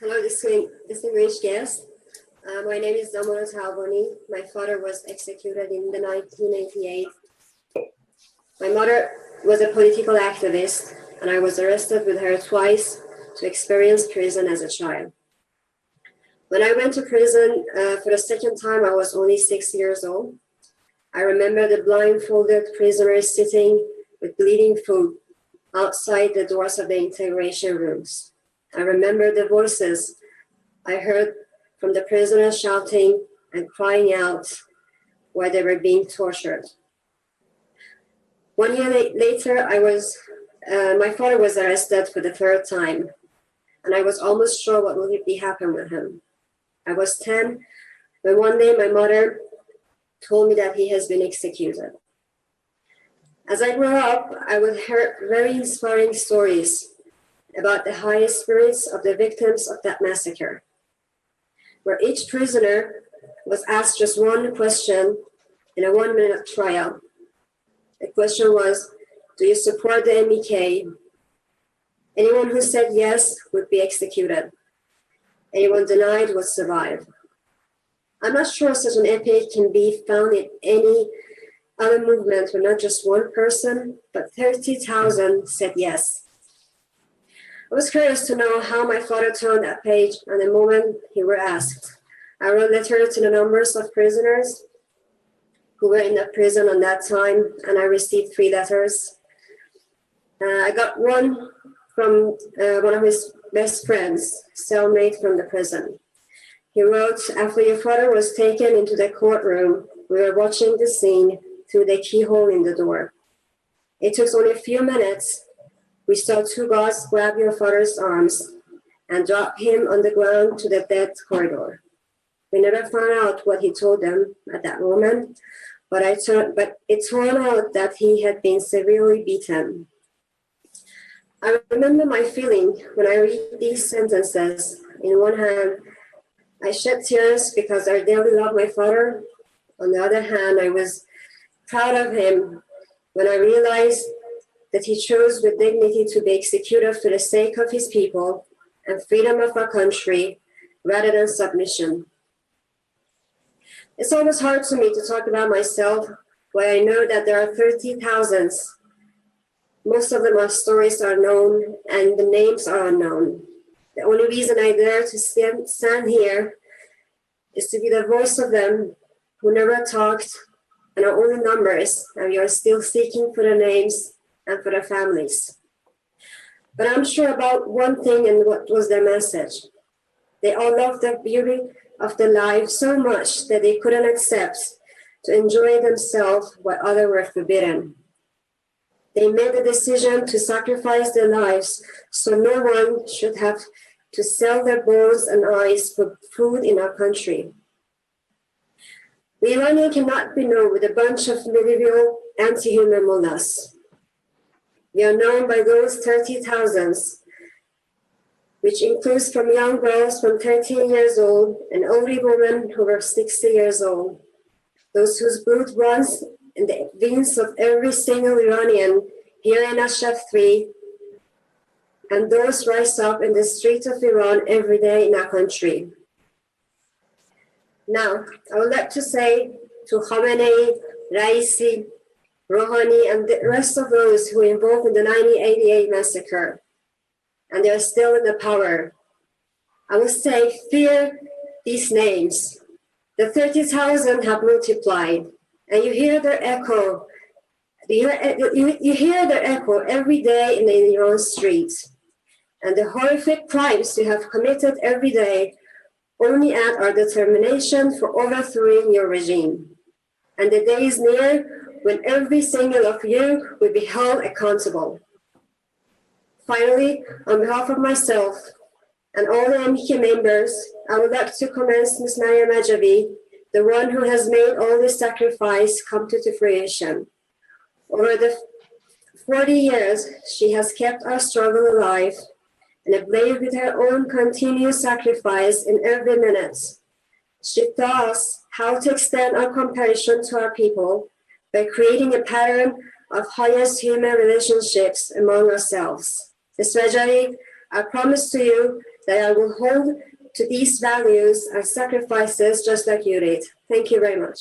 Hello, distinguished guests. My name is Damona Taavoni. My father was executed in the 1988. My mother was a political activist, and I was arrested with her twice to experience prison as a child. When I went to prison for the second time, I was only 6 years old. I remember the blindfolded prisoners sitting with bleeding food outside the doors of the integration rooms. I remember the voices I heard from the prisoners shouting and crying out while they were being tortured. 1 year later, my father was arrested for the third time, and I was almost sure what would be happening with him. I was 10 when one day my mother told me that he has been executed. As I grew up, I would hear very inspiring stories about the high spirits of the victims of that massacre, where each prisoner was asked just one question in a 1-minute trial. The question was, do you support the MEK? Anyone who said yes would be executed. Anyone denied would survive. I'm not sure such an epic can be found in any other movement where not just one person, but 30,000 said yes. I was curious to know how my father turned that page and the moment he were asked. I wrote letters to the numbers of prisoners who were in the prison on that time, and I received 3 letters. I got one from one of his best friends, cellmate from the prison. He wrote, after your father was taken into the courtroom, we were watching the scene through the keyhole in the door. It took only a few minutes. We saw 2 guards grab your father's arms and drop him on the ground to the death corridor. We never found out what he told them at that moment, but it turned out that he had been severely beaten. I remember my feeling when I read these sentences. In one hand, I shed tears because I dearly loved my father. On the other hand, I was proud of him when I realized that he chose with dignity to be executed for the sake of his people and freedom of our country rather than submission. It's almost hard for me to talk about myself, but I know that there are 30,000. Most of them our stories are known and the names are unknown. The only reason I dare to stand here is to be the voice of them who never talked and are only numbers, and we are still seeking for the names and for their families. But I'm sure about one thing, and what was their message. They all loved the beauty of their life so much that they couldn't accept to enjoy themselves while others were forbidden. They made the decision to sacrifice their lives so no one should have to sell their bones and eyes for food in our country. The Iranian cannot be known with a bunch of medieval anti-human mullahs. We are known by those 30,000, which includes from young girls from 13 years old and elderly women who were 60 years old, those whose blood runs in the veins of every single Iranian here in Ashraf 3, and those rise up in the streets of Iran every day in our country. Now, I would like to say to Khamenei, Raisi, Rouhani, and the rest of those who were involved in the 1988 massacre, and they are still in the power, I would say, fear these names. The 30,000 have multiplied, and you hear their echo. You hear their echo every day in the Iran streets, and the horrific crimes you have committed every day only add our determination for overthrowing your regime. And the day is near when every single of you will be held accountable. Finally, on behalf of myself and all the MEK members, I would like to commend Ms. Maryam Ajavi, the one who has made all this sacrifice come to fruition. Over the 40 years, she has kept our struggle alive and ablaze with her own continuous sacrifice in every minute. She taught us how to extend our compassion to our people by creating a pattern of highest human relationships among ourselves. Ms. Rajavi, I promise to you that I will hold to these values and sacrifices just like you did. Thank you very much.